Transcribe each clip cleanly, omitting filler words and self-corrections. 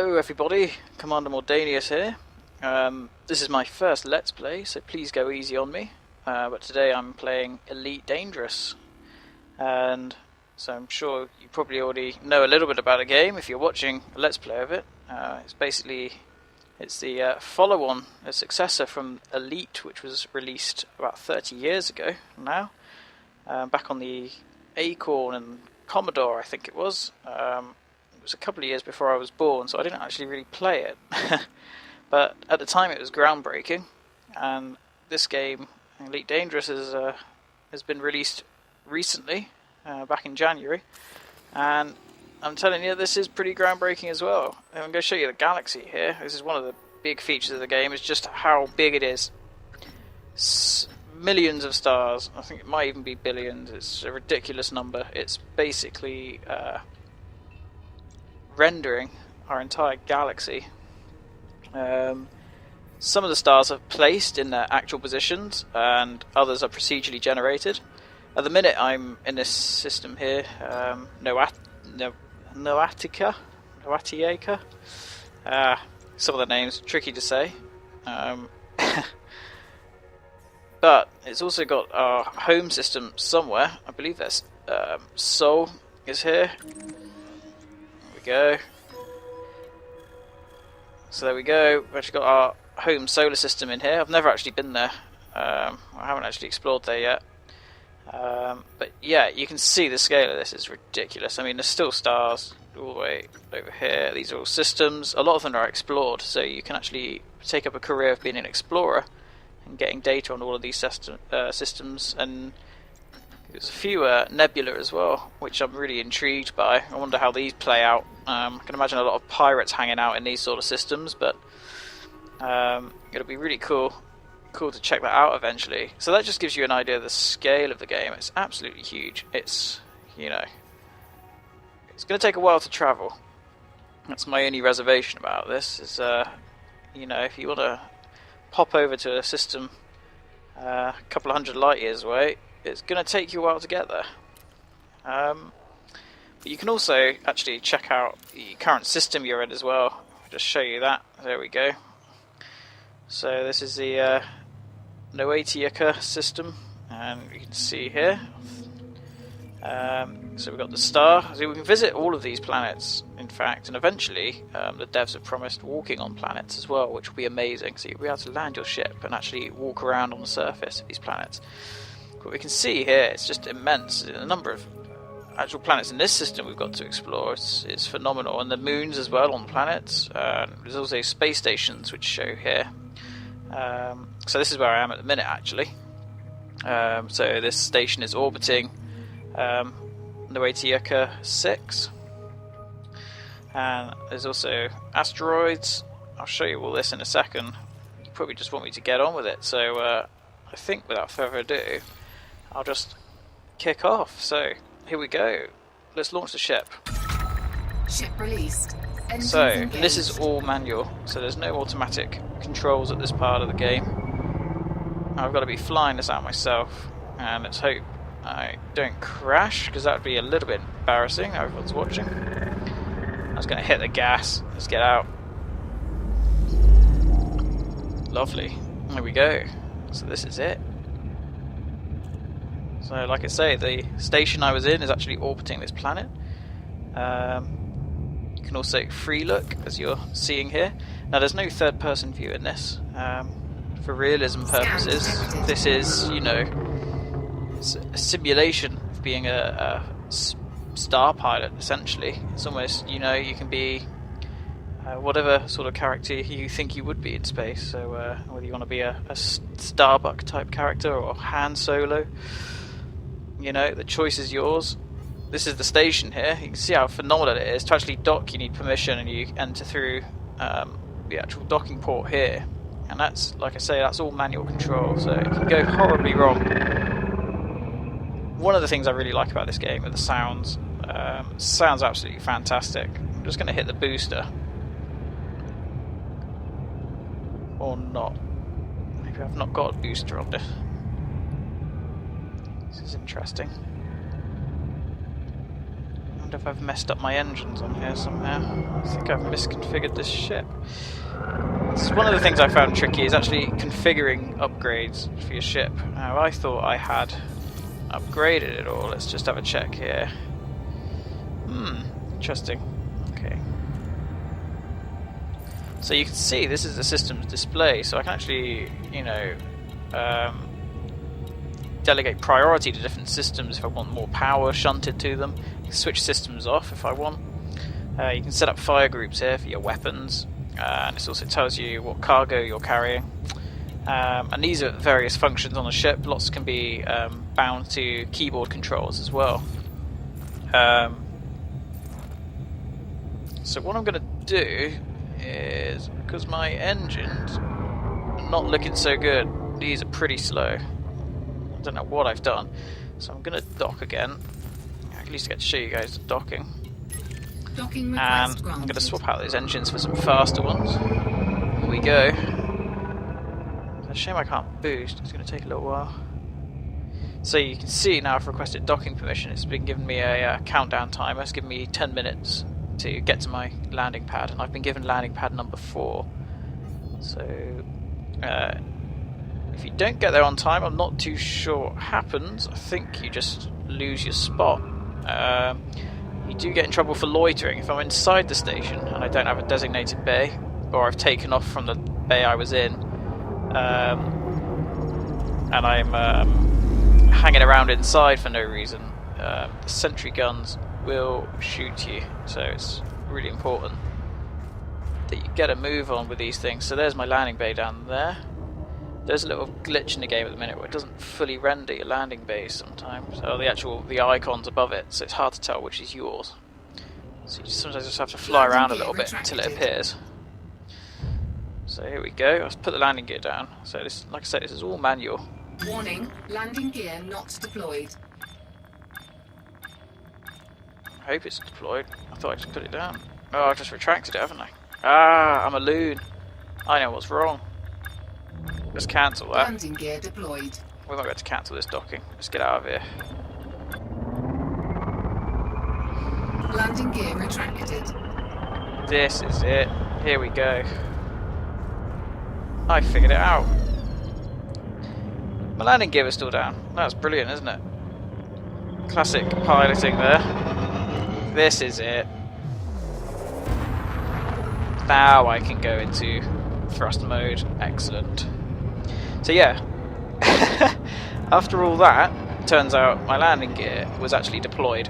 Hello everybody, Commander Mordaneous here. This is my first Let's Play, so please go easy on me. But today I'm playing Elite Dangerous. And so I'm sure you probably already know a little bit about the game if you're watching a Let's Play of it. It's the follow-on, a successor from Elite, which was released about 30 years ago now. Back on the Acorn and Commodore, I think it was. It was a couple of years before I was born, so I didn't actually really play it. But at the time it was groundbreaking, and this game, Elite Dangerous, has been released recently, back in January, and I'm telling you, this is pretty groundbreaking as well. I'm going to show you the galaxy here. This is one of the big features of the game, is just how big it is. Millions of stars, I think it might even be billions, it's a ridiculous number. It's basically rendering our entire galaxy. Some of the stars are placed in their actual positions and others are procedurally generated. At the minute I'm in this system here, Noatica. Some of the names tricky to say. But it's also got our home system somewhere. I believe there's Sol is here. Go. So there we go. We've actually got our home solar system in here. I've never actually been there. I haven't actually explored there yet. But yeah, you can see the scale of this is ridiculous. I mean, there's still stars all the way over here. These are all systems. A lot of them are explored, so you can actually take up a career of being an explorer and getting data on all of these systems. And there's a few nebula as well, which I'm really intrigued by. I wonder how these play out. I can imagine a lot of pirates hanging out in these sort of systems, but it'll be really cool to check that out eventually. So that just gives you an idea of the scale of the game. It's absolutely huge. It's, you know, it's going to take a while to travel. That's my only reservation about this. Is you know, if you want to pop over to a system a couple of hundred light years away, it's going to take you a while to get there. But you can also actually check out the current system you're in as well. I'll just show you that. There we go. So this is the Noatica system, and you can see here. So we've got the star. So we can visit all of these planets, in fact, and eventually the devs have promised walking on planets as well, which will be amazing. So you'll be able to land your ship and actually walk around on the surface of these planets. What we can see here, it's just immense. The number of actual planets in this system we've got to explore is phenomenal, and the moons as well on planets. There's also space stations which show here. So this is where I am at the minute, actually. So this station is orbiting Noatica 6, and there's also asteroids. I'll show you all this in a second. You probably just want me to get on with it, so I think without further ado I'll just kick off. So here we go. Let's launch the ship. Ship released. So this is all manual, so there's no automatic controls at this part of the game. I've got to be flying this out myself, and let's hope I don't crash, because that would be a little bit embarrassing. Everyone's watching. I was going to hit the gas. Let's get out. Lovely. There we go. So this is it. So like I say, the station I was in is actually orbiting this planet. You can also free look, as you're seeing here. Now there's no third person view in this. For realism purposes, this is, you know, it's a simulation of being a star pilot, essentially. It's almost, you know, you can be whatever sort of character you think you would be in space. So whether you want to be a Starbuck type character or Han Solo, you know, the choice is yours. This is the station here. You can see how phenomenal it is. To actually dock, you need permission, and you enter through the actual docking port here. And that's, like I say, that's all manual control, so it can go horribly wrong. One of the things I really like about this game are the sounds. It sounds absolutely fantastic. I'm just going to hit the booster. Or not. Maybe I've not got a booster on this. This is interesting. wonder if I've messed up my engines on here somehow. I think I've misconfigured this ship. This is one of the things I found tricky, is actually configuring upgrades for your ship. Now, I thought I had upgraded it all. Let's just have a check here. Interesting. Okay. So you can see this is the system's display, so I can actually, you know, delegate priority to different systems if I want more power shunted to them. You can switch systems off if I want. You can set up fire groups here for your weapons, and this also tells you what cargo you're carrying. And these are various functions on the ship. Lots can be bound to keyboard controls as well. So what I'm going to do is, because my engines are not looking so good, these are pretty slow. I don't know what I've done, so I'm going to dock again. At least I get to show you guys the docking. Docking And request I'm going to granted. swap out those engines for some faster ones. Here we go. It's a shame I can't boost, it's going to take a little while. So you can see now I've requested docking permission. It's been giving me a countdown timer. It's given me 10 minutes to get to my landing pad, and I've been given landing pad number 4. So if you don't get there on time, I'm not too sure what happens. I think you just lose your spot. You do get in trouble for loitering. If I'm inside the station and I don't have a designated bay, or I've taken off from the bay I was in, and I'm hanging around inside for no reason, the sentry guns will shoot you. So it's really important that you get a move on with these things. So there's my landing bay down there. There's a little glitch in the game at the minute where it doesn't fully render your landing base sometimes, or the icons above it, so it's hard to tell which is yours. So you sometimes just have to fly around a little bit until it appears. So here we go. Let's put the landing gear down. So this, like I said, this is all manual. Warning, landing gear not deployed. I hope it's deployed. I thought I just put it down. Oh, I just retracted it, haven't I? Ah, I'm a loon. I know what's wrong. Let's cancel that. Landing gear deployed. We might be able to cancel this docking. Let's get out of here. Landing gear retracted. This is it. Here we go. I figured it out. My landing gear is still down. That's brilliant, isn't it? Classic piloting there. This is it. Now I can go into thrust mode. Excellent. So yeah, after all that, turns out my landing gear was actually deployed.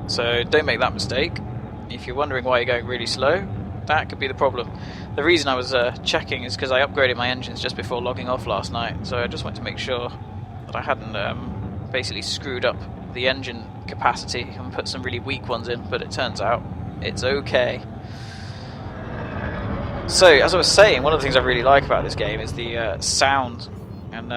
So don't make that mistake. If you're wondering why you're going really slow, that could be the problem. The reason I was checking is because I upgraded my engines just before logging off last night, so I just wanted to make sure that I hadn't basically screwed up the engine capacity and put some really weak ones in, but it turns out it's okay. So, as I was saying, one of the things I really like about this game is the sound, and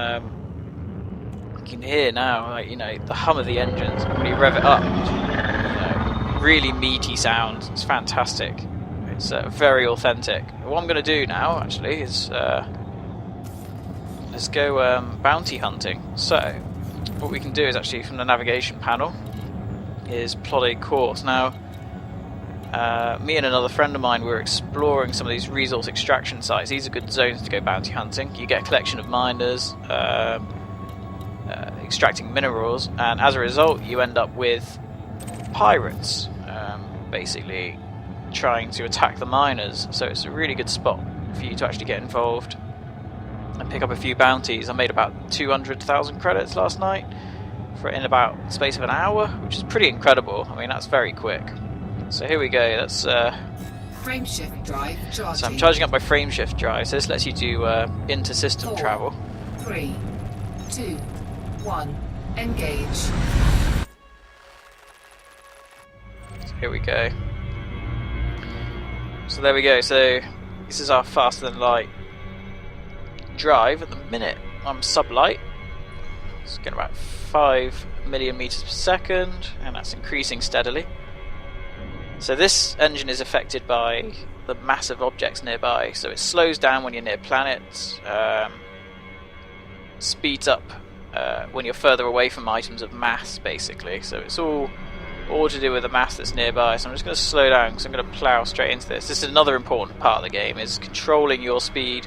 you can hear now, like, you know, the hum of the engines when you rev it up. You know, really meaty sound. It's fantastic. It's very authentic. What I'm going to do now, actually, is let's go bounty hunting. So, what we can do is actually from the navigation panel is plot a course. Now, me and another friend of mine were exploring some of these resource extraction sites. These are good zones to go bounty hunting. You get a collection of miners extracting minerals, and as a result you end up with pirates basically trying to attack the miners. So it's a really good spot for you to actually get involved and pick up a few bounties. I made about 200,000 credits last night in about the space of an hour, which is pretty incredible. I mean, that's very quick. So here we go. That's Frameshift drive charging. so I'm charging up my frameshift drive. So this lets you do inter-system 4, travel. 3, 2, 1, engage. So here we go. So there we go. So this is our faster than light drive. At the minute, I'm sublight. It's getting about 5 million meters per second, and that's increasing steadily. So this engine is affected by the massive objects nearby, so it slows down when you're near planets, speeds up when you're further away from items of mass, basically. So it's all or to do with a mass that's nearby. So I'm just going to slow down because I'm going to plough straight into this. This is another important part of the game, is controlling your speed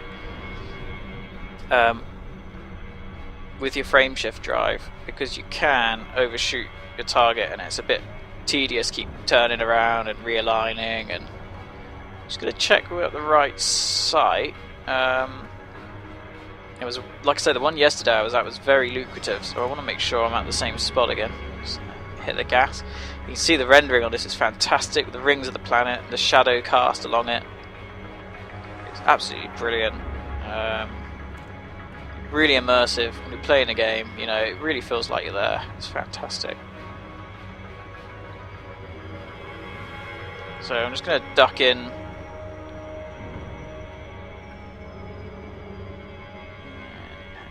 with your frame shift drive, because you can overshoot your target and it's a bit tedious, keep turning around and realigning. And just going to check we're at the right site. It was, like I said, the one yesterday I was at was very lucrative, so I want to make sure I'm at the same spot again. Just hit the gas. You can see the rendering on this is fantastic, with the rings of the planet, the shadow cast along it. It's absolutely brilliant. Really immersive. When you're playing a game, you know, it really feels like you're there. It's fantastic. So I'm just going to duck in.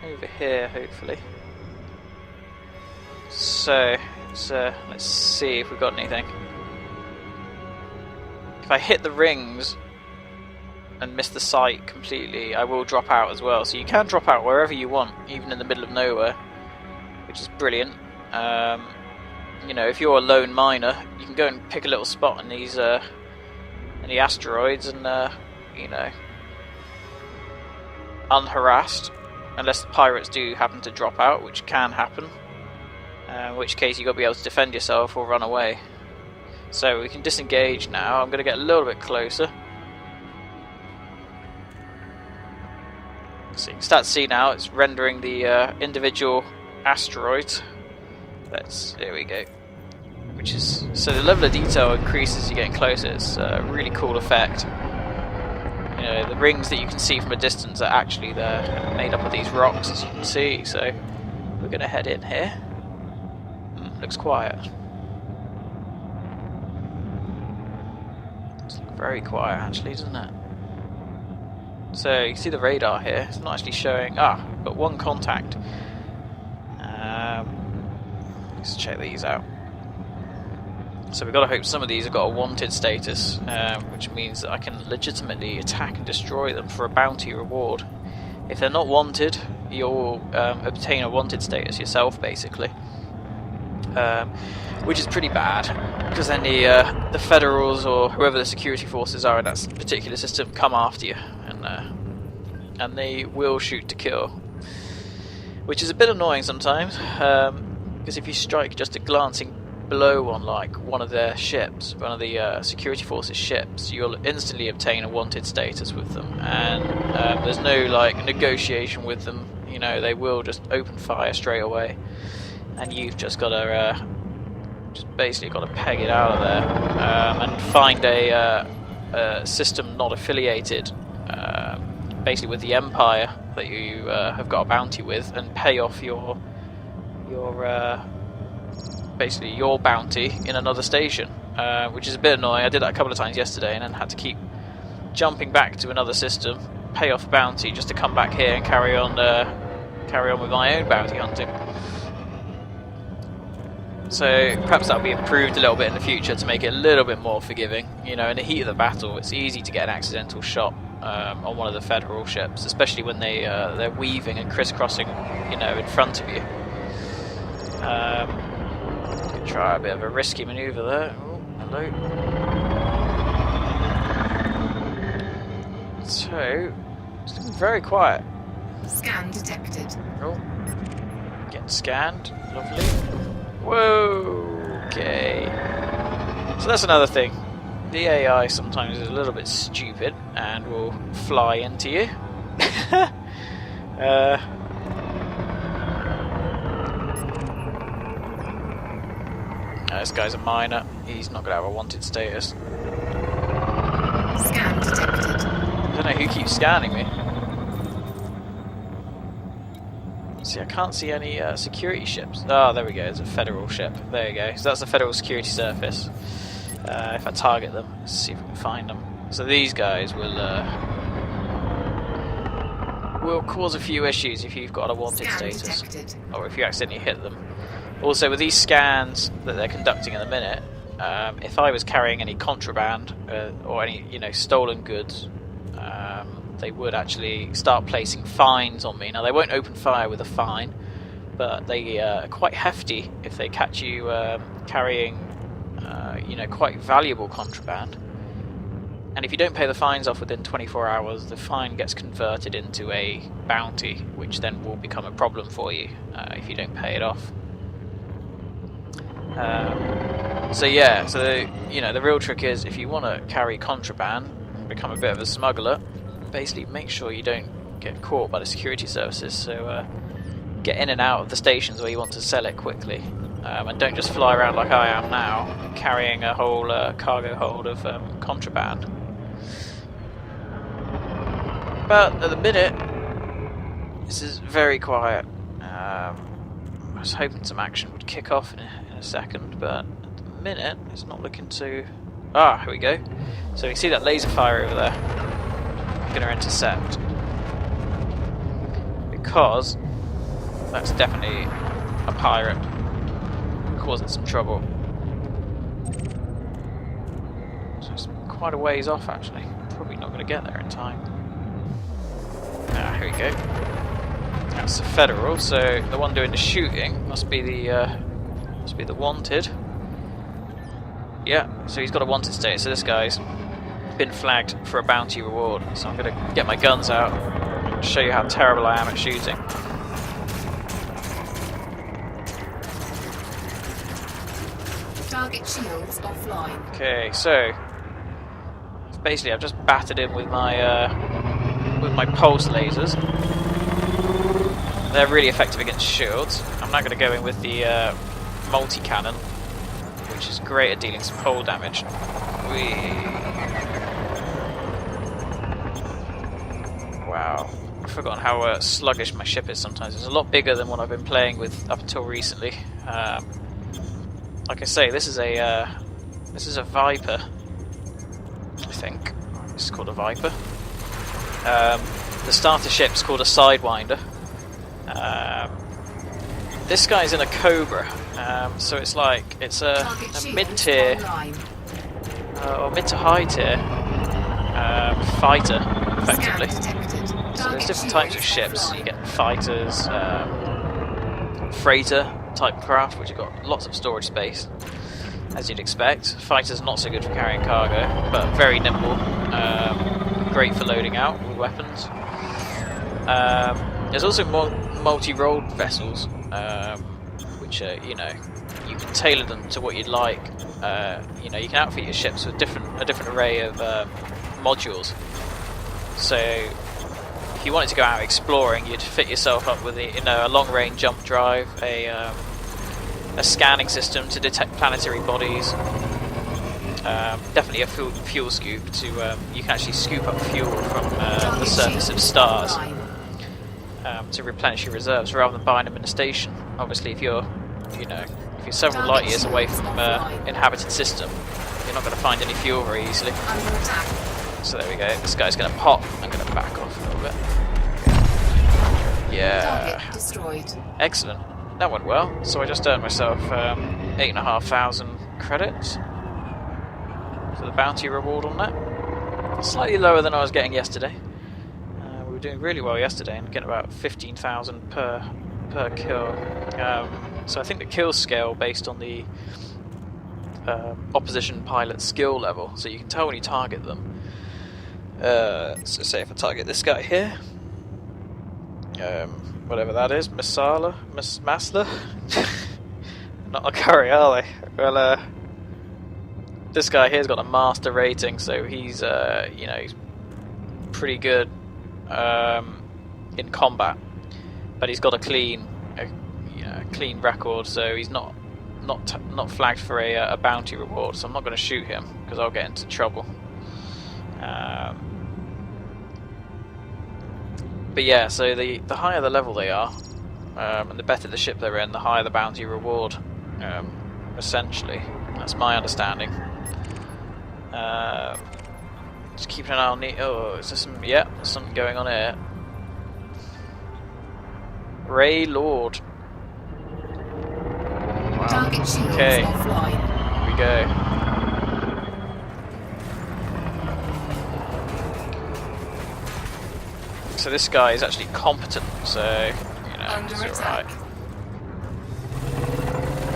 Over here, hopefully. So let's see if we've got anything. If I hit the rings and miss the site completely, I will drop out as well. So you can drop out wherever you want, even in the middle of nowhere, which is brilliant. You know, if you're a lone miner, you can go and pick a little spot in these in the asteroids and you know, unharassed, unless the pirates do happen to drop out, which can happen. In which case you've got to be able to defend yourself or run away. So we can disengage now. I'm going to get a little bit closer. So you can start to see now it's rendering the individual asteroids. There we go. Which is, so the level of detail increases as you're getting closer. It's a really cool effect. You know, the rings that you can see from a distance are actually there, made up of these rocks, as you can see. So we're going to head in here. Looks quiet. It's very quiet, actually, doesn't it? So you can see the radar here. It's not actually showing. But one contact. Let's check these out. So we've got to hope some of these have got a wanted status, which means that I can legitimately attack and destroy them for a bounty reward. If they're not wanted, you'll obtain a wanted status yourself, basically, which is pretty bad, because then the Federals or whoever the security forces are in that particular system come after you, and they will shoot to kill, which is a bit annoying sometimes, because if you strike just a glancing blow on like one of their ships, one of the security forces ships, you'll instantly obtain a wanted status with them, and there's no like negotiation with them. You know, they will just open fire straight away, and you've just got to basically got to peg it out of there, and find a system not affiliated, basically with the Empire that you have got a bounty with, and pay off your basically your bounty in another station, which is a bit annoying. I did that a couple of times yesterday and then had to keep jumping back to another system, pay off bounty just to come back here and carry on with my own bounty hunting. So perhaps that'll be improved a little bit in the future to make it a little bit more forgiving. You know, in the heat of the battle, it's easy to get an accidental shot on one of the Federal ships, especially when they're weaving and crisscrossing, you know, in front of you. Try a bit of a risky manoeuvre there. Oh, hello. So, it's looking very quiet. Scan detected. Oh, getting scanned. Lovely. Whoa. Okay. So that's another thing. The AI sometimes is a little bit stupid and will fly into you. This guy's a miner. He's not going to have a wanted status. Scan detected. I don't know who keeps scanning me. See, I can't see any security ships. Oh, there we go. It's a Federal ship. There you go. So that's the Federal security surface. If I target them, let's see if we can find them. So these guys will cause a few issues if you've got a wanted status, detected. Or if you accidentally hit them. Also, with these scans that they're conducting in a minute, if I was carrying any contraband or any, you know, stolen goods, they would actually start placing fines on me. Now, they won't open fire with a fine, but they are quite hefty if they catch you carrying you know, quite valuable contraband. And if you don't pay the fines off within 24 hours, the fine gets converted into a bounty, which then will become a problem for you if you don't pay it off. So yeah, so you know, the real trick is if you want to carry contraband, become a bit of a smuggler, basically make sure you don't get caught by the security services. So get in and out of the stations where you want to sell it quickly, and don't just fly around like I am now, carrying a whole cargo hold of contraband. But at the minute, this is very quiet. I was hoping some action would kick off in a second, but at the minute, it's not looking to... Ah, here we go. So you can see that laser fire over there. I'm going to intercept. Because that's definitely a pirate causing some trouble. So it's quite a ways off, actually. Probably not going to get there in time. Ah, here we go. That's the Federal, so the one doing the shooting must be the wanted. Yeah, so he's got a wanted status, so this guy's been flagged for a bounty reward. So I'm going to get my guns out and show you how terrible I am at shooting. Target shields offline. Okay, so basically I've just battered him with my pulse lasers. They're really effective against shields. I'm now going to go in with the multi-cannon, which is great at dealing some hull damage. Wow, I've forgotten how sluggish my ship is sometimes. It's a lot bigger than what I've been playing with up until recently. Like I say, this is a Viper, I think. It's called a Viper. The starter ship's called a Sidewinder. This guy's in a Cobra, so it's like it's a mid-tier or mid to high tier fighter, effectively. So there's different types of ships. You get fighters, freighter type craft, which have got lots of storage space, as you'd expect. Fighters not so good for carrying cargo, but very nimble, great for loading out with weapons. There's also multi-role vessels, which are, you know, you can tailor them to what you'd like. You know, you can outfit your ships with a different array of modules. So if you wanted to go out exploring, you'd fit yourself up with a long-range jump drive, a scanning system to detect planetary bodies. Definitely a fuel scoop to you can actually scoop up fuel from the surface of stars to replenish your reserves rather than buying them in a station. Obviously, if you're several light years away from inhabited system, you're not going to find any fuel very easily. So there we go. This guy's going to pop. I'm going to back off a little bit. Yeah. Excellent. That went well. So I just earned myself 8,500 credits for the bounty reward on that. Slightly lower than I was getting yesterday. We were doing really well yesterday and getting about 15,000 per kill. So I think the kill scale based on the opposition pilot skill level, so you can tell when you target them. So say if I target this guy here, whatever that is, Masala, Masla, not a curry, are they? Well, this guy here's got a master rating, so he's he's pretty good in combat, but he's got a clean record, so he's not flagged for a bounty reward. So I'm not going to shoot him because I'll get into trouble. But yeah, so the higher the level they are, and the better the ship they're in, the higher the bounty reward. Essentially, that's my understanding. Just keeping an eye on the. Oh, is there some? Yeah, there's something going on here. Ray Lord. Wow. Okay. Here we go. So this guy is actually competent, so it's alright.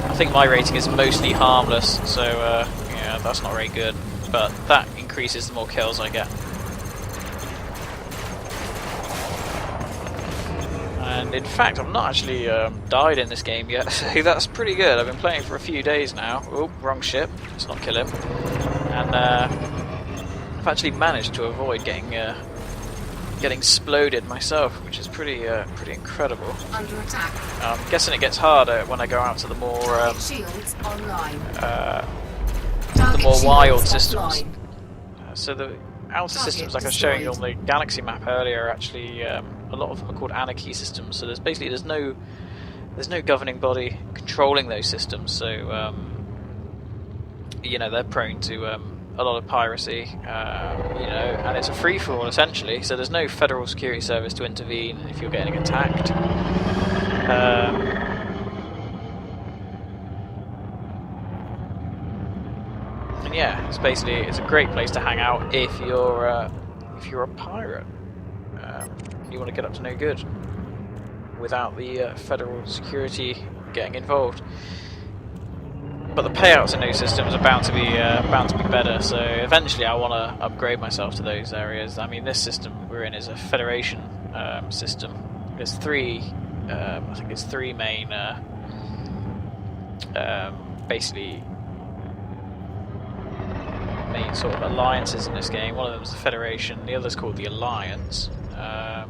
I think my rating is mostly harmless, so Yeah, that's not very good, but that increases the more kills I get. And in fact, I've not actually died in this game yet, so that's pretty good. I've been playing for a few days now. Oh, wrong ship. Let's not kill him. And I've actually managed to avoid getting exploded myself, which is pretty incredible. Under attack. I'm guessing it gets harder when I go out to the more Shields online. the more Shields wild offline. systems. So the outer systems, like I was showing you on the galaxy map earlier, are actually a lot of them are called anarchy systems. So there's no governing body controlling those systems. So you know, they're prone to a lot of piracy. You know, and it's a free for all essentially. So there's no federal security service to intervene if you're getting attacked. And yeah, it's a great place to hang out if you're a pirate. You want to get up to no good without the federal security getting involved. But the payouts in those systems are bound to be better. So eventually, I want to upgrade myself to those areas. I mean, this system we're in is a federation system. There's three, I think it's three main, basically main sort of alliances in this game. One of them is the Federation. The other's called the Alliance. I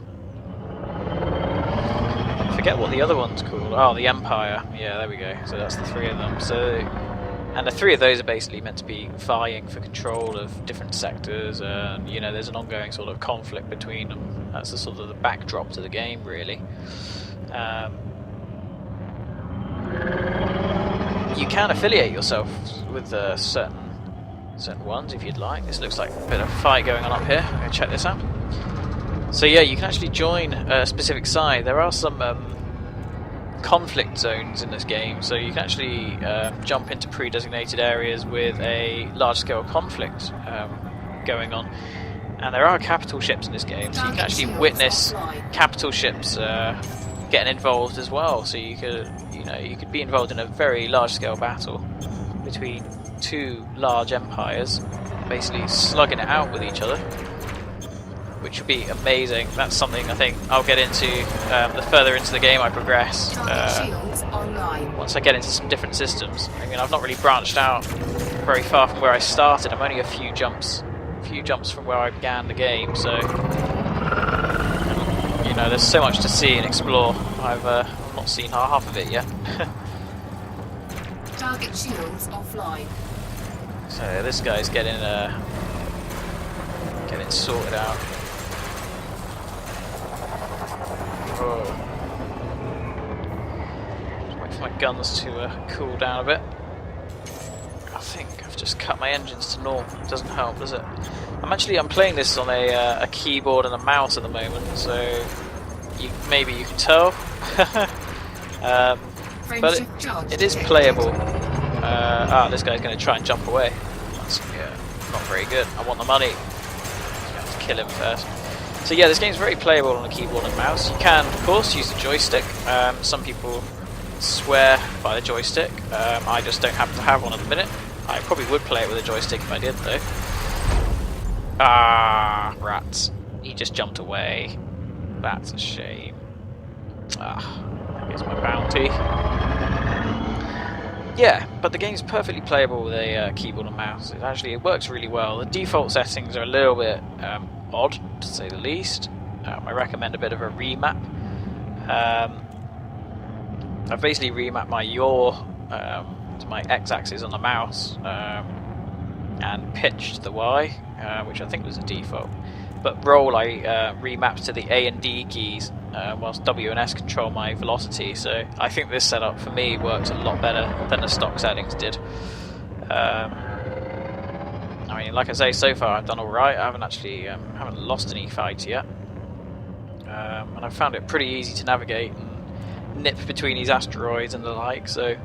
forget what the other one's called. Oh, the Empire. Yeah, there we go. So that's the three of them. So, and the three of those are basically meant to be vying for control of different sectors. You know, there's an ongoing sort of conflict between them. That's the sort of the backdrop to the game, really. You can affiliate yourself with certain ones if you'd like. This looks like a bit of a fight going on up here. I'm going to check this out. So yeah, you can actually join a specific side. There are some conflict zones in this game, so you can actually jump into pre-designated areas with a large-scale conflict going on. And there are capital ships in this game, so you can actually witness capital ships getting involved as well. So you could be involved in a very large-scale battle between two large empires, basically slugging it out with each other, which would be amazing. That's something I think I'll get into the further into the game I progress. Once I get into some different systems. I mean, I've not really branched out very far from where I started. I'm only a few jumps from where I began the game. So, you know, there's so much to see and explore. I've not seen half of it yet. Target shields offline. So this guy's getting sorted out. Oh. Just wait for my guns to cool down a bit. I think I've just cut my engines to normal. It doesn't help, does it? I'm playing this on a keyboard and a mouse at the moment, so maybe you can tell. But it is playable. This guy's going to try and jump away. That's not very good. I want the money. I have to kill him first. So yeah, this game's very playable on a keyboard and mouse. You can, of course, use the joystick. Some people swear by the joystick. I just don't happen to have one at the minute. I probably would play it with a joystick if I did, though. Ah, rats. He just jumped away. That's a shame. Here's my bounty. Yeah, but the game's perfectly playable with a keyboard and mouse. It works really well. The default settings are a little bit odd, to say the least. I recommend a bit of a remap. I've basically remapped my yaw to my x-axis on the mouse and pitched the y, which I think was the default. But roll I remapped to the A and D keys, whilst W and S control my velocity. So I think this setup for me works a lot better than the stock settings did. I mean, like I say, so far I've done all right. I haven't actually haven't lost any fights yet, and I've found it pretty easy to navigate and nip between these asteroids and the like. So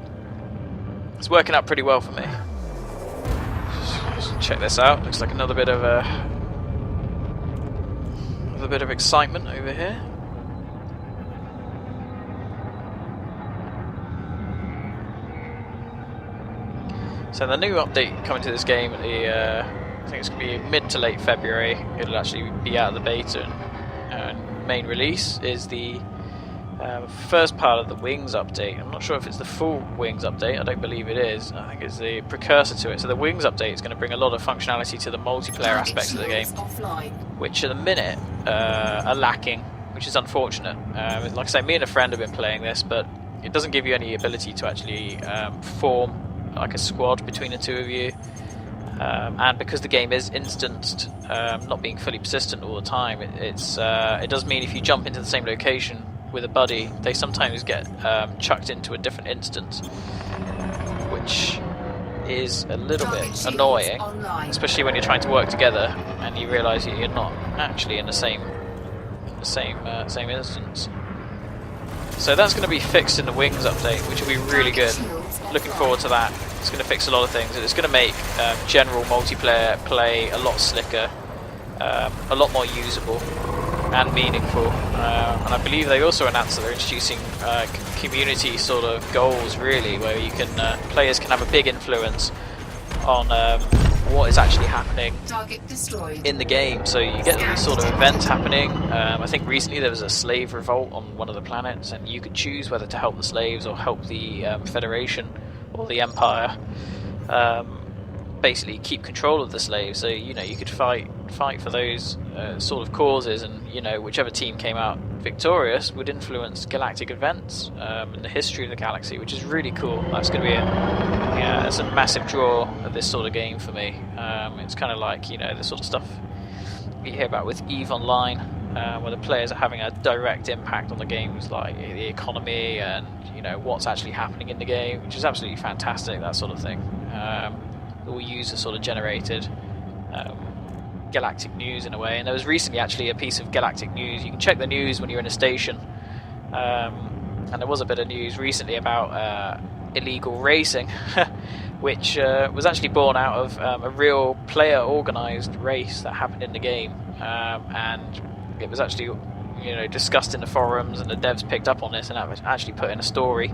it's working out pretty well for me. Just check this out. Looks like another bit of excitement over here. So the new update coming to this game, I think it's going to be mid to late February. It'll actually be out of the beta and main release is the first part of the Wings update. I'm not sure if it's the full Wings update. I don't believe it is. I think it's the precursor to it. So the Wings update is going to bring a lot of functionality to the multiplayer aspects of the game, which at the minute are lacking, which is unfortunate. Like I say, me and a friend have been playing this, but it doesn't give you any ability to actually form like a squad between the two of you. And because the game is instanced, not being fully persistent all the time, it does mean if you jump into the same location with a buddy, they sometimes get chucked into a different instance, which is a little bit annoying, especially when you're trying to work together and you realise that you're not actually in the same instance. So that's going to be fixed in the Wings update, which will be really good. Looking forward to that. It's going to fix a lot of things, and it's going to make general multiplayer play a lot slicker, a lot more usable and meaningful. And I believe they also announced that they're introducing community sort of goals, really, where you can players can have a big influence on what is actually happening in the game. So you get these sort of events happening. I think recently there was a slave revolt on one of the planets, and you could choose whether to help the slaves or help the Federation or the Empire basically keep control of the slaves. So you could fight for those sort of causes, and whichever team came out victorious would influence galactic events in the history of the galaxy, which is really cool. That's going to be it's a massive draw of this sort of game for me. It's kind of like the sort of stuff you hear about with EVE Online, where the players are having a direct impact on the games, like the economy and what's actually happening in the game, which is absolutely fantastic. That sort of thing. All user sort of generated galactic news in a way, and there was recently actually a piece of galactic news. You can check the news when you're in a station, and there was a bit of news recently about illegal racing, which was actually born out of a real player organised race that happened in the game, and it was actually discussed in the forums, and the devs picked up on this and actually put in a story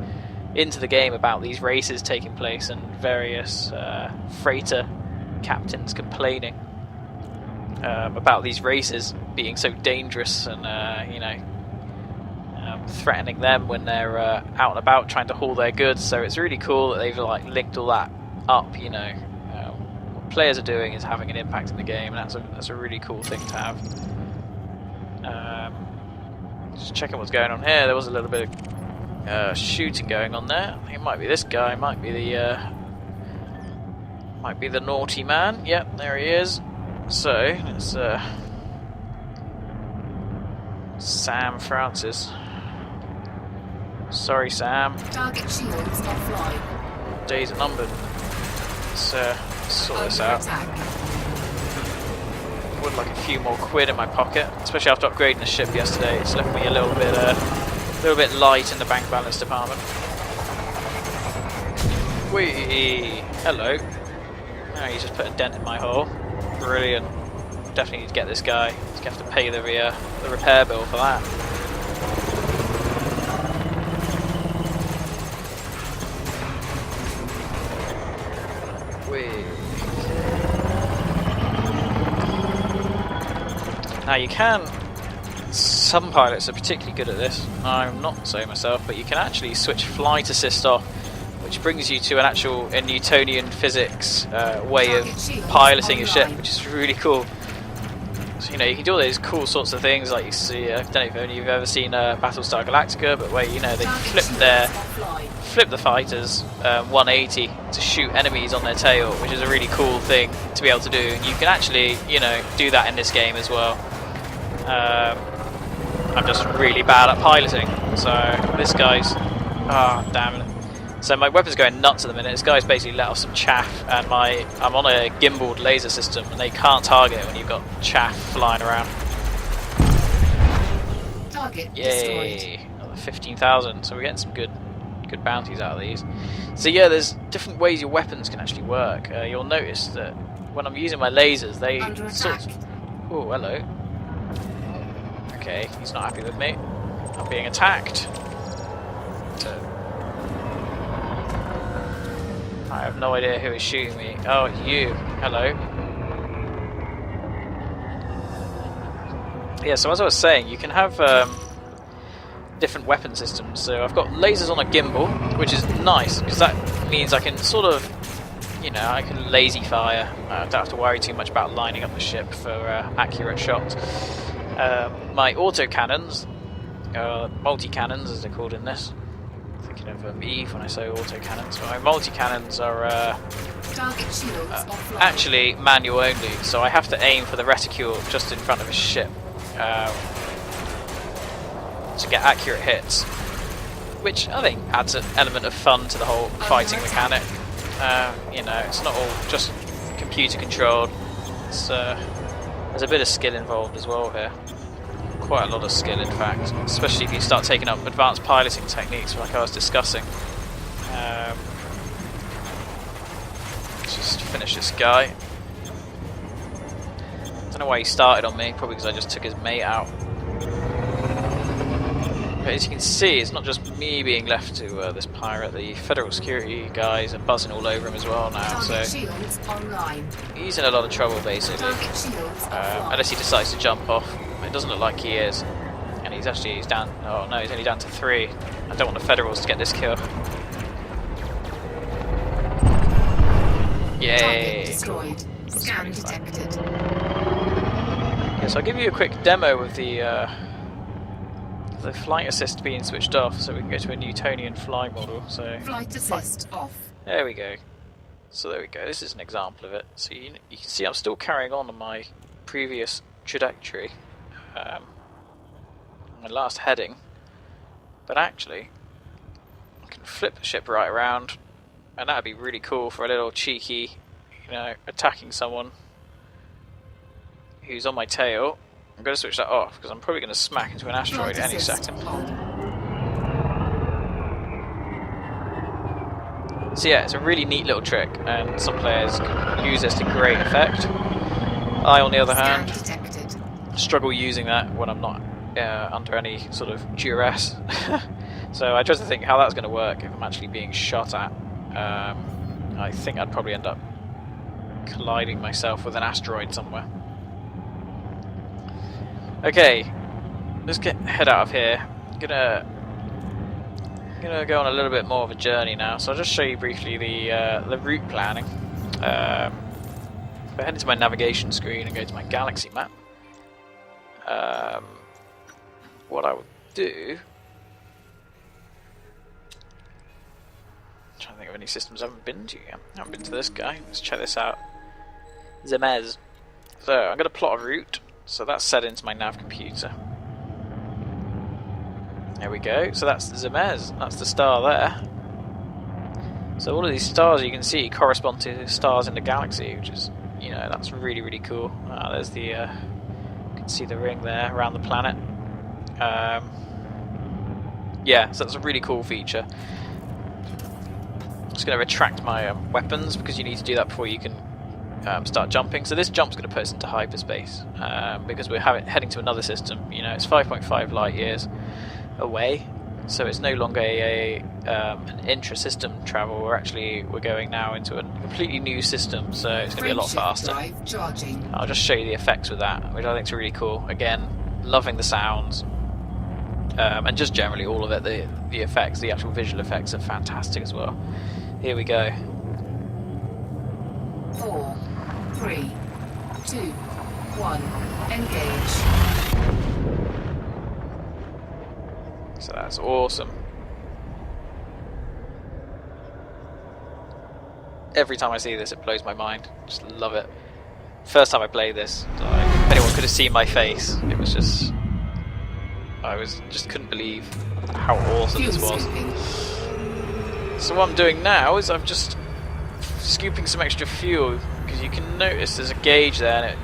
into the game about these races taking place and various freighter captains complaining about these races being so dangerous and threatening them when they're out and about trying to haul their goods. So it's really cool that they've linked all that up. What players are doing is having an impact in the game, and that's a really cool thing to have. Just checking what's going on here. There was a little bit of shooting going on there. I think it might be this guy. Might be the naughty man. Yep, there he is. So it's Sam Francis. Sorry, Sam. Target shields offline. Days are numbered. Let's sort this out. Would like a few more quid in my pocket, especially after upgrading the ship yesterday. It's left me a little bit light in the bank balance department. Whee! Hello. Oh, you just put a dent in my hull. Brilliant. Definitely need to get this guy. He's going to have to pay the repair bill for that. Whee! Now you can, some pilots are particularly good at this, I'm not so myself, but you can actually switch flight assist off, which brings you to a Newtonian physics way of piloting a ship, which is really cool. So you can do all those cool sorts of things, like you see, I don't know if you've ever seen Battlestar Galactica, but where they flip the fighters 180 to shoot enemies on their tail, which is a really cool thing to be able to do. And you can actually do that in this game as well. I'm just really bad at piloting, so this guy's damn it. So my weapon's going nuts at the minute. This guy's basically let off some chaff, and I'm on a gimbaled laser system, and they can't target when you've got chaff flying around. Target Yay! Another 15,000. So we're getting some good bounties out of these. So yeah, there's different ways your weapons can actually work. You'll notice that when I'm using my lasers, they sort of... Oh, hello. Okay, he's not happy with me. I'm being attacked. I have no idea who is shooting me. Oh, you. Hello. Yeah, so as I was saying, you can have different weapon systems. So I've got lasers on a gimbal, which is nice, because that means I can sort of, you know, I can lazy fire. I don't have to worry too much about lining up the ship for accurate shots. My autocannons, multi-cannons as they're called in this. Thinking of Eve when I say autocannons. My multi-cannons are actually manual only, so I have to aim for the reticule just in front of his ship to get accurate hits, which I think adds an element of fun to the whole fighting mechanic. You know, it's not all just computer controlled. There's a bit of skill involved as well here. Quite a lot of skill, in fact, especially if you start taking up advanced piloting techniques like I was discussing. Let's just finish this guy. I don't know why he started on me, probably because I just took his mate out. But as you can see, it's not just me being left to this pirate. The federal security guys are buzzing all over him as well now, so he's in a lot of trouble basically. Unless he decides to jump off. It doesn't look like he is, and he's down. Oh no, he's only down to 3. I don't want the Federals to get this kill. Yay! Destroyed. Scan detected. Yeah, so I'll give you a quick demo of the flight assist being switched off, so we can go to a Newtonian flight model. So Flight assist off. there we go. So there we go. This is an example of it. So you can see I'm still carrying on my previous trajectory. My last heading, but actually I can flip the ship right around, and that'd be really cool for a little cheeky, you know, attacking someone who's on my tail. I'm going to switch that off because I'm probably going to smack into an asteroid any second. So yeah, it's a really neat little trick, and some players can use this to great effect. I, on the other hand, struggle using that when I'm not under any sort of duress. So I try to think how that's going to work if I'm actually being shot at. I think I'd probably end up colliding myself with an asteroid somewhere. Okay, let's head out of here. I'm gonna go on a little bit more of a journey now. So I'll just show you briefly the route planning. If I head into my navigation screen and go to my galaxy map, what I would do, I'm trying to think of any systems I haven't been to yet. I haven't been to this guy. Let's check this out. Zemez. So I'm going to plot a route. So that's set into my nav computer. There we go. So that's the Zemez. That's the star there. So all of these stars you can see correspond to stars in the galaxy, which is, you know, that's really, really cool. There's the, you can see the ring there around the planet. Yeah, so that's a really cool feature. I'm just going to retract my weapons, because you need to do that before you can start jumping. So this jump's going to put us into hyperspace, because we're heading to another system. You know, it's 5.5 light years away, so it's no longer an intra-system travel. We're going now into a completely new system, so it's going to be a lot faster. I'll just show you the effects with that, which I think is really cool. Again, loving the sounds, and just generally all of it. The effects, the actual visual effects, are fantastic as well. Here we go. 4, 3, 2, 1, engage. So that's awesome. Every time I see this, it blows my mind. Just love it. First time I played this, if anyone could have seen my face, it was just, I just couldn't believe how awesome this was. So what I'm doing now is I'm just scooping some extra fuel, because you can notice there's a gauge there, and it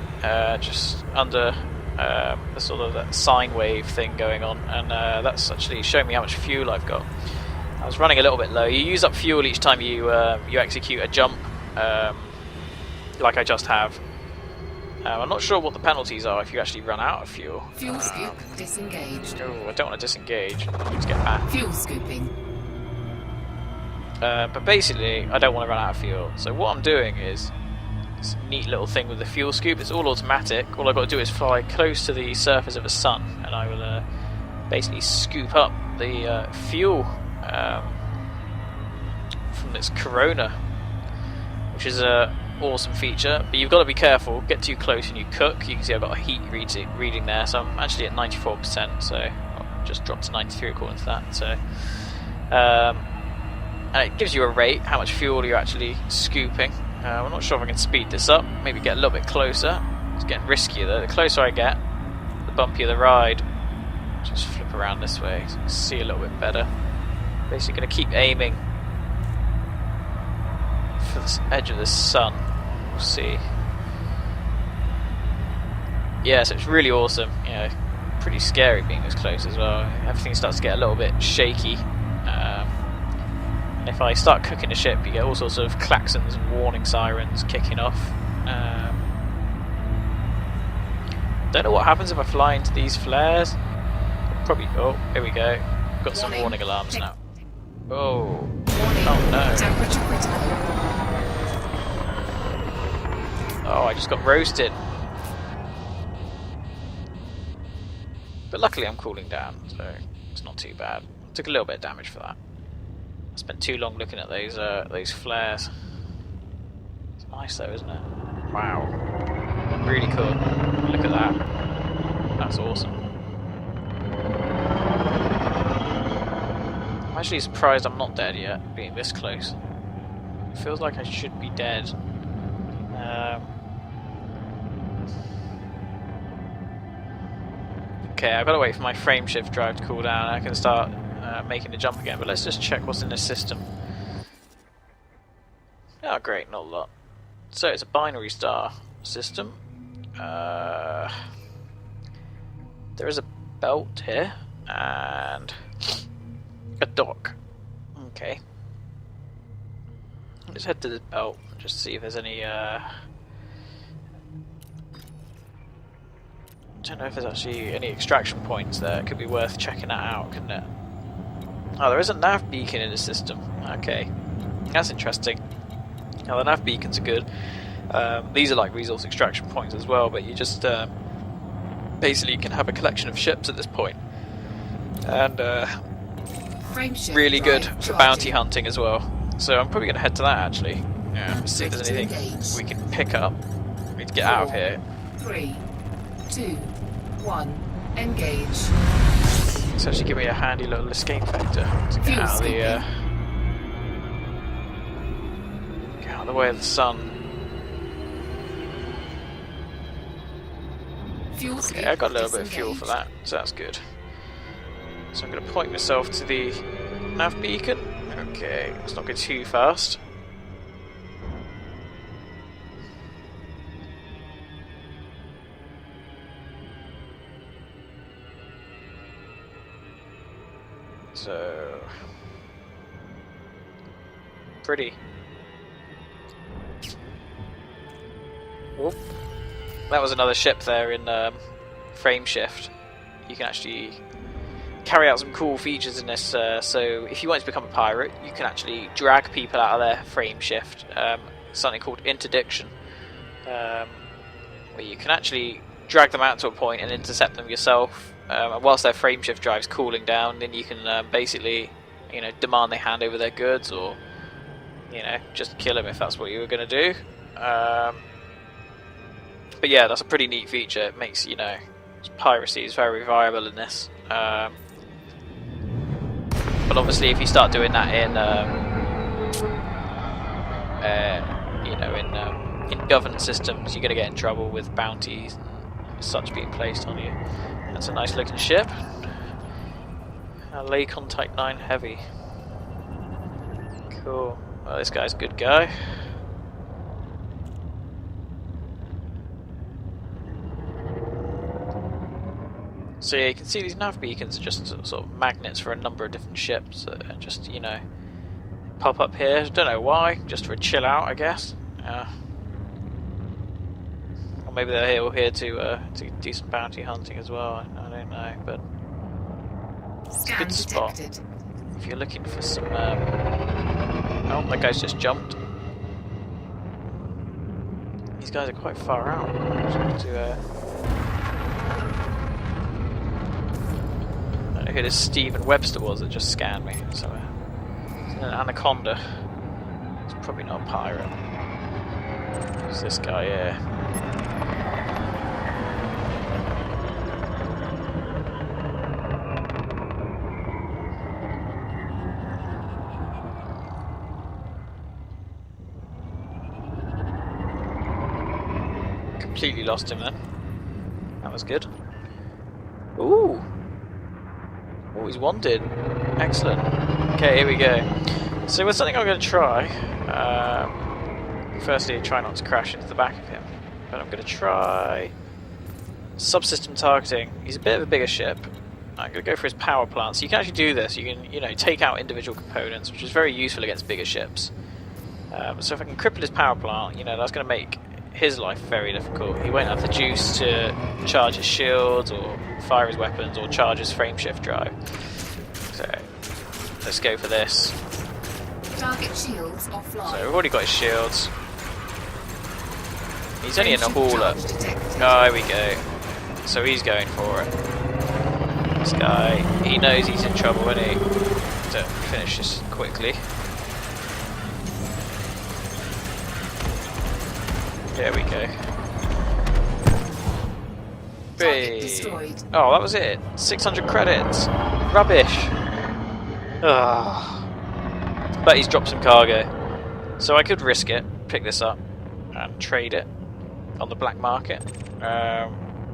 just under the sort of that sine wave thing going on, and that's actually showing me how much fuel I've got. I was running a little bit low. You use up fuel each time you execute a jump, like I just have. I'm not sure what the penalties are if you actually run out of fuel. Fuel scoop disengaged. Oh, I don't want to disengage. Let's get back. Fuel scooping. But basically, I don't want to run out of fuel. So what I'm doing is this neat little thing with the fuel scoop. It's all automatic. All I've got to do is fly close to the surface of the sun, and I will basically scoop up the fuel from this Corona, which is a awesome feature. But you've got to be careful. Get too close and you cook. You can see I've got a heat reading there, so I'm actually at 94%. So I'll just dropped to 93 according to that. So. And it gives you a rate, how much fuel you're actually scooping. I'm not sure if I can speed this up, maybe get a little bit closer. It's getting riskier though. The closer I get, the bumpier the ride. Just flip around this way so you can see a little bit better. Basically going to keep aiming for the edge of the sun. We'll see. Yeah, so it's really awesome. You know, pretty scary being this close as well. Everything starts to get a little bit shaky. And if I start cooking the ship, you get all sorts of klaxons and warning sirens kicking off. Don't know what happens if I fly into these flares. Probably. Oh, here we go. Got some warning alarms now. Oh. Warning. Oh no. Temperature critical. Oh, I just got roasted. But luckily I'm cooling down, so it's not too bad. Took a little bit of damage for that. I spent too long looking at those flares. It's nice though, isn't it? Wow. Really cool. Look at that. That's awesome. I'm actually surprised I'm not dead yet, being this close. It feels like I should be dead. Okay, I've got to wait for my frame shift drive to cool down. I can start making the jump again, but let's just check what's in this system. Oh great, not a lot. So it's a binary star system. There is a belt here and a dock. Okay. Let's head to this belt and just see if there's any I don't know if there's actually any extraction points there. It could be worth checking that out, couldn't it? Oh, there is a nav beacon in the system. Okay, that's interesting. Now the nav beacons are good. These are like resource extraction points as well, but you just basically can have a collection of ships at this point, and really good for bounty hunting as well. So I'm probably going to head to that actually. Yeah, let's see if there's anything we can pick up. We need to get out of here. 3, 2, 1, engage. It's actually give me a handy little escape vector to get out of the way of the sun. Okay, I got a little bit of fuel for that, so that's good. So I'm going to point myself to the nav beacon. Okay, let's not go too fast. So pretty. Whoop. That was another ship there in frame shift. You can actually carry out some cool features in this. So if you want to become a pirate, you can actually drag people out of their frame shift. Something called interdiction, where you can actually drag them out to a point and intercept them yourself. Whilst their frame shift drive's cooling down, then you can basically, you know, demand they hand over their goods, or, you know, just kill them if that's what you were going to do. But yeah, that's a pretty neat feature. It makes, you know, piracy is very viable in this. But obviously, if you start doing that in, you know, in governed systems, you're going to get in trouble with bounties and such being placed on you. That's a nice looking ship. Lakon Type 9 Heavy. Cool. Well, this guy's a good guy. So yeah, you can see these nav beacons are just sort of magnets for a number of different ships that just, you know, pop up here. Don't know why, just for a chill out, I guess. Or maybe they're all here to do some bounty hunting as well. I don't know, but it's a good spot if you're looking for some Oh, that guy's just jumped. These guys are quite far out. I don't know who this Stephen Webster was that just scanned me. So, it's an anaconda. It's probably not a pirate. It's this guy here. Completely lost him then. That was good. Ooh! Oh, he's wanted. Excellent. Okay, here we go. So with something I'm going to try. Firstly, try not to crash into the back of him. But I'm going to try subsystem targeting. He's a bit of a bigger ship. I'm going to go for his power plant. So you can actually do this. You can, take out individual components, which is very useful against bigger ships. So if I can cripple his power plant, that's going to make his life very difficult. He won't have the juice to charge his shields or fire his weapons or charge his frameshift drive. So let's go for this. Target shields offline. So we've already got his shields. He's only in a hauler. Oh, here we go. So he's going for it. This guy, he knows he's in trouble, isn't he? To finish this quickly. There we go. Oh, that was it. 600 credits. Rubbish. But he's dropped some cargo. So I could risk it, pick this up, and trade it on the black market.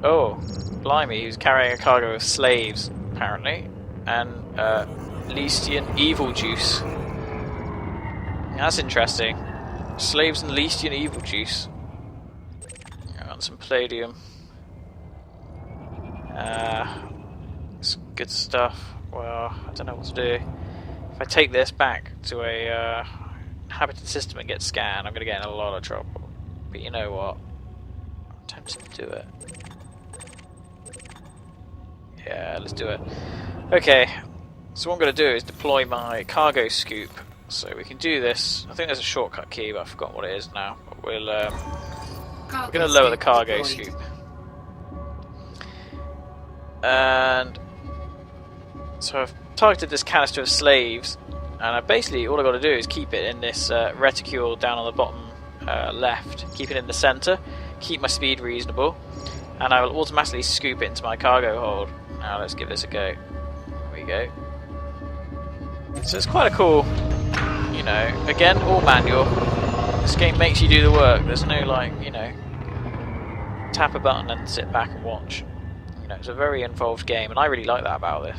Oh, blimey, he was carrying a cargo of slaves, apparently. And Leestian evil juice. That's interesting. Slaves and Leestian evil juice. Some palladium. It's good stuff. Well, I don't know what to do. If I take this back to a inhabited system and get scanned, I'm going to get in a lot of trouble. But you know what? I'm tempted to do it. Yeah, let's do it. Okay, so what I'm going to do is deploy my cargo scoop. So we can do this. I think there's a shortcut key, but I've forgotten what it is now. But we're going to lower the cargo scoop. And so I've targeted this canister of slaves, and all I've got to do is keep it in this reticule down on the bottom left. Keep it in the center, keep my speed reasonable, and I will automatically scoop it into my cargo hold. Now let's give this a go. Here we go. So it's quite a cool, again, all manual. This game makes you do the work. There's no tap a button and sit back and watch. It's a very involved game, and I really like that about this.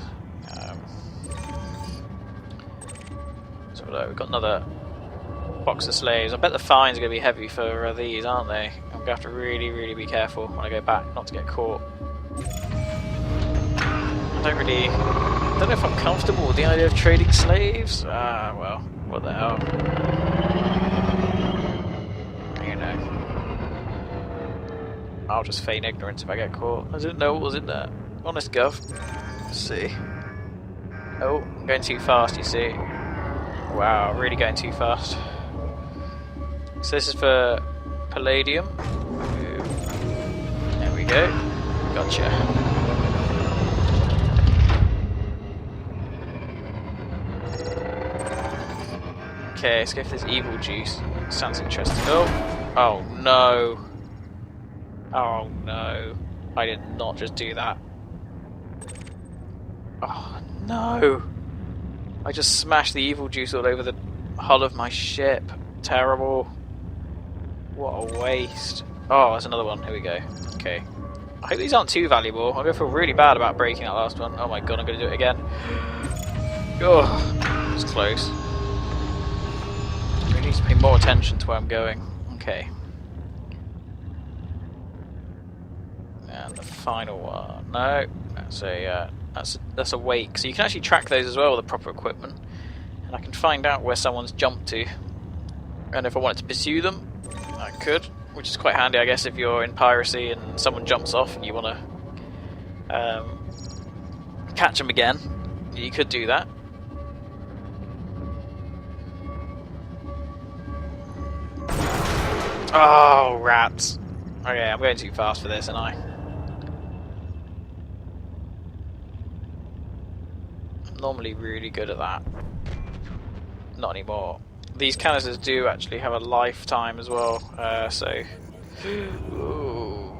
So we've got another box of slaves. I bet the fines are going to be heavy for these, aren't they? I'm going to have to really, really be careful when I go back, not to get caught. I don't know if I'm comfortable with the idea of trading slaves. Well, what the hell. I'll just feign ignorance if I get caught. I didn't know what was in there. Honest gov. Let's see. Oh, I'm going too fast, you see. Wow, really going too fast. So this is for palladium. There we go. Gotcha. Okay, let's go for this evil juice. Sounds interesting. Oh no. Oh no. I did not just do that. Oh no. I just smashed the evil juice all over the hull of my ship. Terrible. What a waste. Oh, there's another one. Here we go. Okay. I hope these aren't too valuable. I'm going to feel really bad about breaking that last one. Oh my god, I'm going to do it again. Oh, it's close. I really need to pay more attention to where I'm going. Okay. And the final one. No, that's a wake. So you can actually track those as well with the proper equipment, and I can find out where someone's jumped to. And if I wanted to pursue them, I could, which is quite handy, I guess, if you're in piracy and someone jumps off and you want to catch them again. You could do that. Oh, rats. Okay, I'm going too fast for this, aren't I? I'm normally really good at that. Not anymore. These canisters do actually have a lifetime as well, so... Ooh.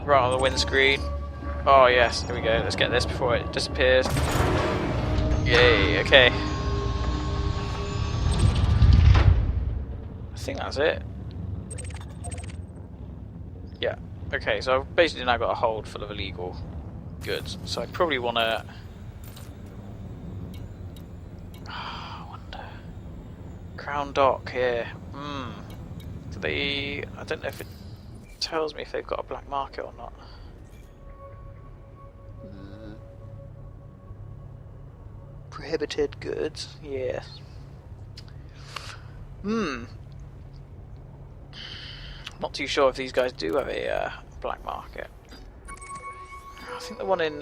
Right on the windscreen. Oh yes, here we go. Let's get this before it disappears. Yay, okay. I think that's it. Yeah, okay, so I've basically now got a hold full of illegal goods. So I probably want to... I wonder... Crown Dock here. Do they... I don't know if it tells me if they've got a black market or not. Prohibited goods, yes. Not too sure if these guys do have a black market. I think the one in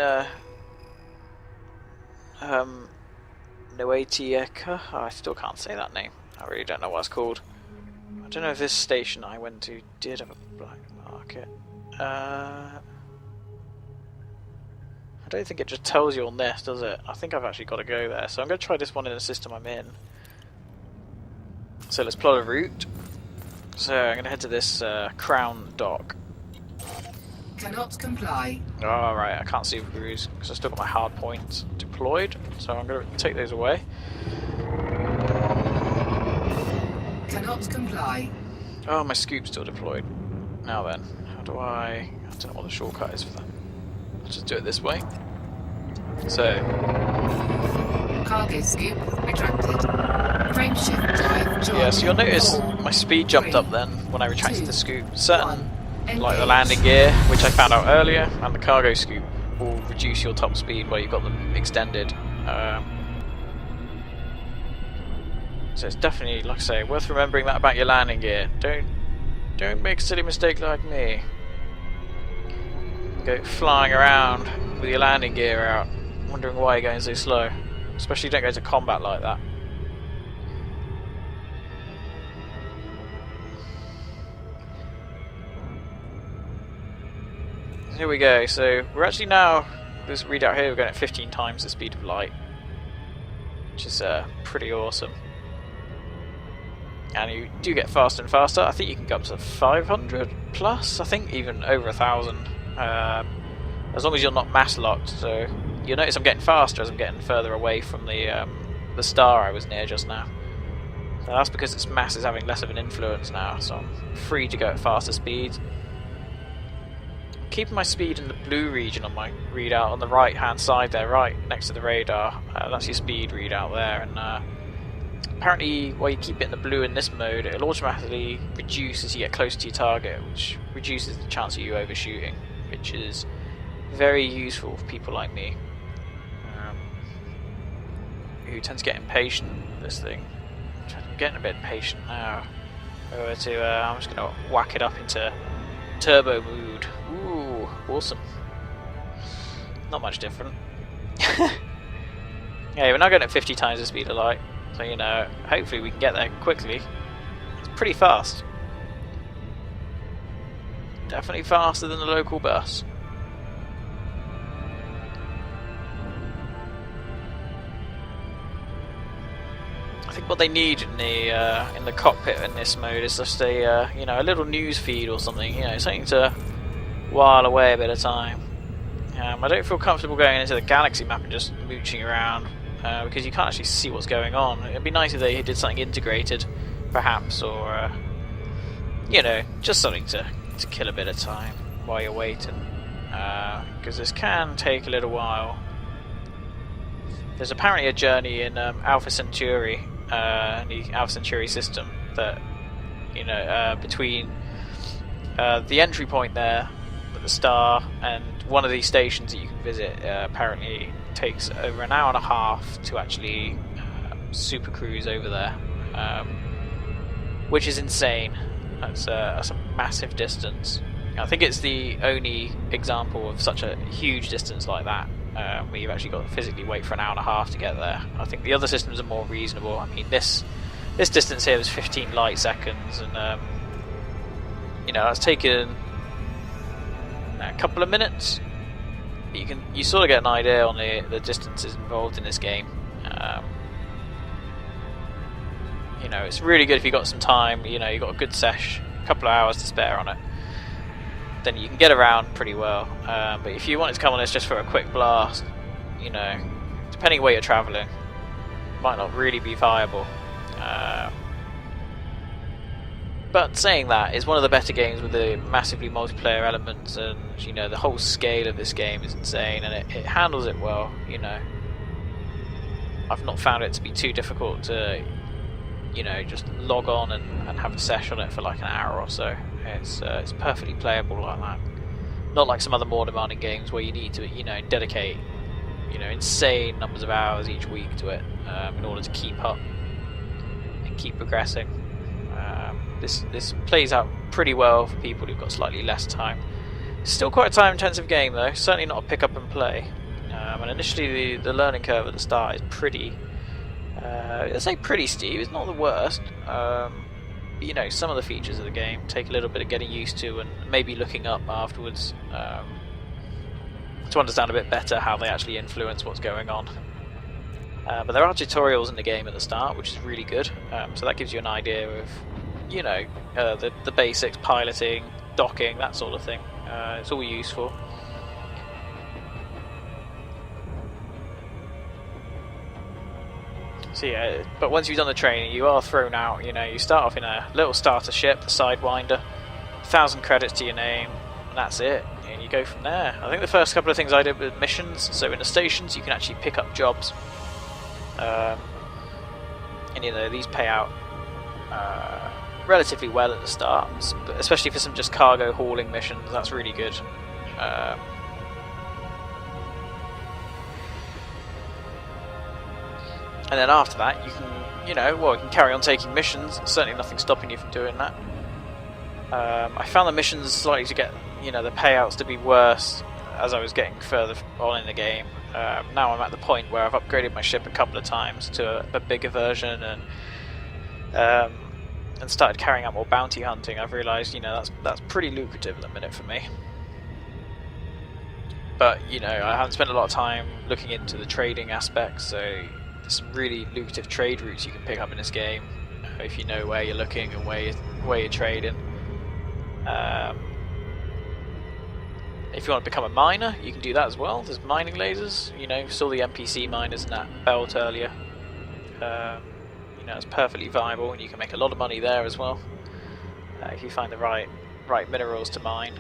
Noatieka, I still can't say that name. I really don't know what it's called. I don't know if this station I went to did have a black market. I don't think it just tells you on this, does it? I think I've actually got to go there. So I'm going to try this one in the system I'm in. So let's plot a route. So I'm going to head to this Crown Dock. Cannot comply. Oh, right, I can't see the crews because I've still got my hard points deployed. So I'm going to take those away. Cannot comply. Oh, my scoop's still deployed. Now then, how do I don't know what the shortcut is for that. I'll just do it this way. So... Cargo scoop retracted. Frame shift drive joined. Yeah, so you'll notice my speed jumped up then when I retracted the scoop. Certain, like the landing gear, which I found out earlier, and the cargo scoop will reduce your top speed where you've got them extended. So it's definitely, like I say, worth remembering that about your landing gear. Don't make a silly mistake like me. Go flying around with your landing gear out, wondering why you're going so slow. Especially don't go to combat like that. Here we go, so we're actually now, this readout here, we're going at 15 times the speed of light. Which is pretty awesome. And you do get faster and faster. I think you can go up to 500 plus, I think even over 1,000. As long as you're not mass locked, so you'll notice I'm getting faster as I'm getting further away from the star I was near just now. So that's because its mass is having less of an influence now, so I'm free to go at faster speeds. Keeping my speed in the blue region on my readout on the right hand side there, right next to the radar. That's your speed readout there, and apparently while you keep it in the blue in this mode, it'll automatically reduce as you get closer to your target, which reduces the chance of you overshooting, which is very useful for people like me, who tend to get impatient with this thing. I'm getting a bit impatient now. Over to, I'm just going to whack it up into turbo mood. Ooh, awesome. Not much different. Yeah, we're now going at 50 times the speed of light, so you know, hopefully we can get there quickly. It's pretty fast. Definitely faster than the local bus. I think what they need in the cockpit in this mode is just a you know, a little news feed or something, you know, something to while away a bit of time. I don't feel comfortable going into the galaxy map and just mooching around because you can't actually see what's going on. It'd be nice if they did something integrated, perhaps, or you know, just something to kill a bit of time while you're waiting, because this can take a little while. There's apparently a journey in Alpha Centauri, the Alpha Centauri system, that, you know, between the entry point there at the star and one of these stations that you can visit, apparently takes over an hour and a half to actually super cruise over there, which is insane. That's a massive distance. I think it's the only example of such a huge distance like that, where you've actually got to physically wait for an hour and a half to get there. I think the other systems are more reasonable. I mean, this This distance here was 15 light seconds, and you know, that's taken a couple of minutes. You sort of get an idea on the distances involved in this game. You know, it's really good if you got some time. You know, you got a good sesh, a couple of hours to spare on it. Then you can get around pretty well. But if you wanted to come on this just for a quick blast, you know, depending where you're travelling, might not really be viable. But saying that, it's one of the better games with the massively multiplayer elements, and you know, the whole scale of this game is insane, and it handles it well. You know, I've not found it to be too difficult to, you know, just log on and have a session on it for like an hour or so. It's perfectly playable like that. Not like some other more demanding games where you need to, you know, dedicate, you know, insane numbers of hours each week to it in order to keep up and keep progressing. This plays out pretty well for people who've got slightly less time. It's still quite a time-intensive game though. Certainly not a pick up and play. And initially the learning curve at the start is pretty. I say pretty steep. It's not the worst. But, you know, some of the features of the game take a little bit of getting used to, and maybe looking up afterwards to understand a bit better how they actually influence what's going on. But there are tutorials in the game at the start, which is really good. So that gives you an idea of, you know, the basics, piloting, docking, that sort of thing. It's all useful. So yeah, but once you've done the training, you are thrown out. You know, you start off in a little starter ship, the Sidewinder, 1,000 credits to your name, and that's it. And you go from there. I think the first couple of things I did were missions. So in the stations, you can actually pick up jobs, and you know, these pay out relatively well at the start, especially for some just cargo hauling missions. That's really good. And then after that, you can, you know, well, you can carry on taking missions. Certainly nothing stopping you from doing that. I found the missions slightly to get, you know, the payouts to be worse as I was getting further on in the game. Now I'm at the point where I've upgraded my ship a couple of times to a bigger version, and started carrying out more bounty hunting. I've realised, you know, that's pretty lucrative at the minute for me. But, you know, I haven't spent a lot of time looking into the trading aspects, so there's some really lucrative trade routes you can pick up in this game if you know where you're looking and where you're trading. If you want to become a miner, you can do that as well. There's mining lasers. You know, saw the NPC miners in that belt earlier. You know, it's perfectly viable, and you can make a lot of money there as well if you find the right minerals to mine.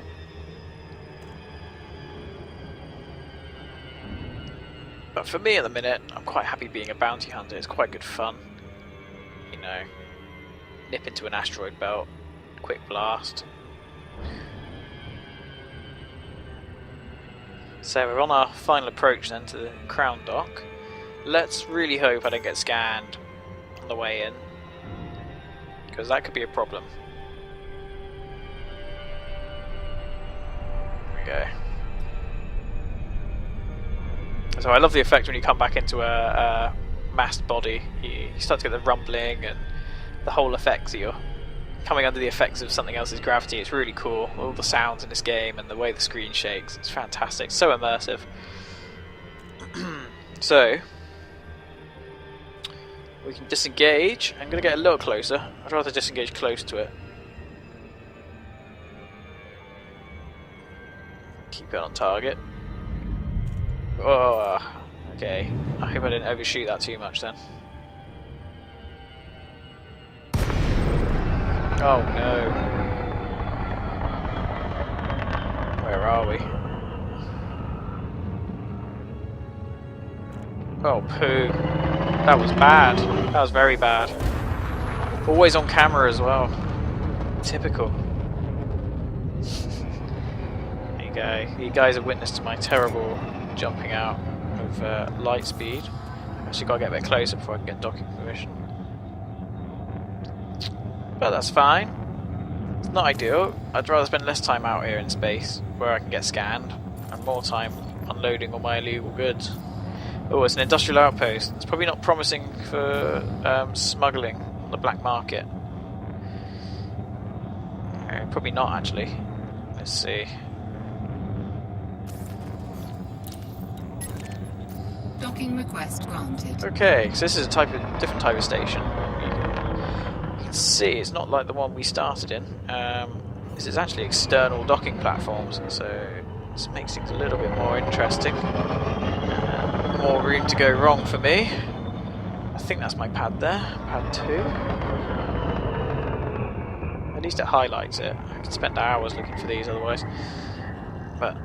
But for me at the minute, I'm quite happy being a bounty hunter. It's quite good fun. You know, nip into an asteroid belt, quick blast. So we're on our final approach then to the Crown Dock. Let's really hope I don't get scanned on the way in, because that could be a problem. There we go. So I love the effect when you come back into a massed body. You start to get the rumbling and the whole effects that you're coming under the effects of something else's gravity. It's really cool. All the sounds in this game and the way the screen shakes. It's fantastic. So immersive. So we can disengage. I'm going to get a little closer. I'd rather disengage close to it. Keep it on target. Oh, okay. I hope I didn't overshoot that too much then. Oh no. Where are we? Oh poo. That was bad. That was very bad. Always on camera as well. Typical. There you go. You guys have witnessed my terrible jumping out of light speed. Actually got to get a bit closer before I can get docking permission. But that's fine. It's not ideal. I'd rather spend less time out here in space where I can get scanned and more time unloading all my illegal goods. Oh, it's an industrial outpost. It's probably not promising for smuggling. the black market. Probably not actually. Let's see. Docking request granted. Okay, so this is a different type of station. You can see it's not like the one we started in. This is actually external docking platforms, so this makes things a little bit more interesting. More room to go wrong for me. I think that's my pad there, pad 2. At least it highlights it. I could spend hours looking for these otherwise. But,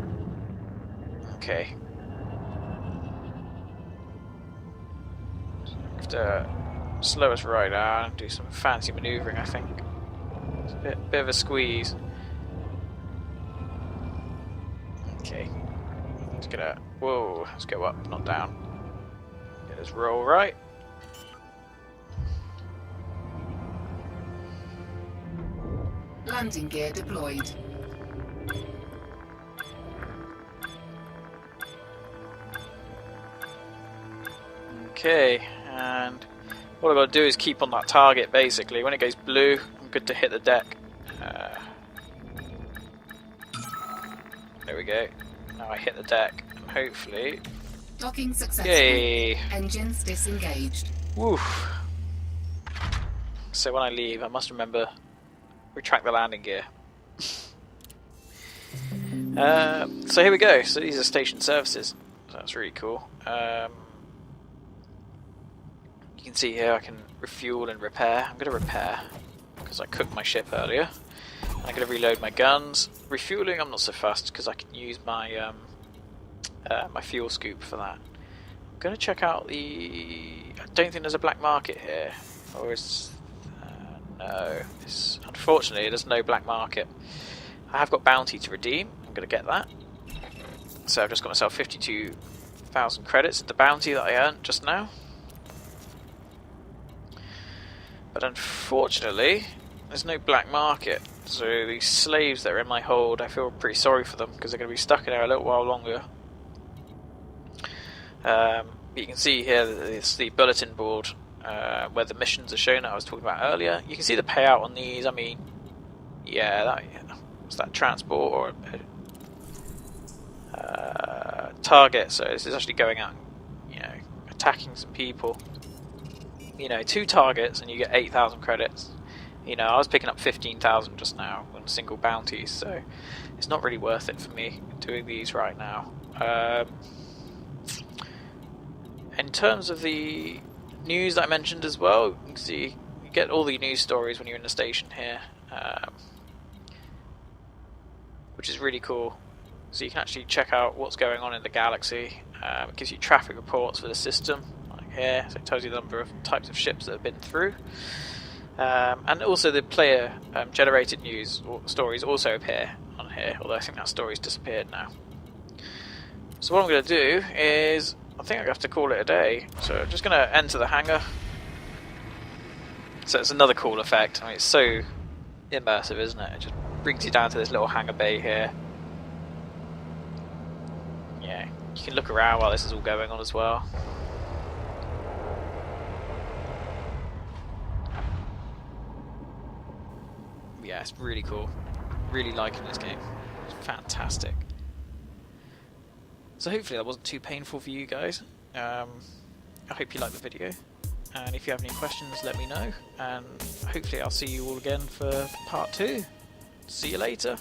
okay. Have to slow us right down and do some fancy manoeuvring, I think. It's a bit of a squeeze. Okay. Let's get a... Whoa, let's go up, not down. Get us roll right. Landing gear deployed. Okay, and what I've got to do is keep on that target basically. When it goes blue, I'm good to hit the deck. There we go. Now I hit the deck, and hopefully... Docking successful. Yay! Engines disengaged. Woof. So when I leave, I must remember retract the landing gear. So here we go. So these are station services. So that's really cool. You can see here I can refuel and repair. I'm going to repair because I cooked my ship earlier. I'm going to reload my guns. Refueling, I'm not so fast because I can use my my fuel scoop for that. I'm going to check out the... I don't think there's a black market here. Or is... no. Unfortunately, there's no black market. I have got bounty to redeem. I'm going to get that. So I've just got myself 52,000 credits at the bounty that I earned just now. But unfortunately, there's no black market. So these slaves that are in my hold, I feel pretty sorry for them because they're going to be stuck in there a little while longer. But you can see here that it's the bulletin board where the missions are shown that I was talking about earlier. You can see the payout on these. I mean, yeah, what's that, transport or target? So this is actually going out, you know, attacking some people. You know, 2 targets and you get 8,000 credits. You know, I was picking up 15,000 just now on single bounties, so it's not really worth it for me doing these right now. In terms of the news that I mentioned as well, you can see you get all the news stories when you're in the station here, which is really cool. So you can actually check out what's going on in the galaxy. It gives you traffic reports for the system, like here, so it tells you the number of types of ships that have been through. And also the player generated news or stories also appear on here, although I think that story's disappeared now. So what I'm going to do is, I think I have to call it a day. So I'm just going to enter the hangar. So it's another cool effect. I mean, it's so immersive, isn't it? It just brings you down to this little hangar bay here. Yeah, you can look around while this is all going on as well. Yeah, it's really cool. Really liking this game. It's fantastic. So hopefully that wasn't too painful for you guys. I hope you liked the video. And if you have any questions, let me know. And hopefully I'll see you all again for part 2. See you later.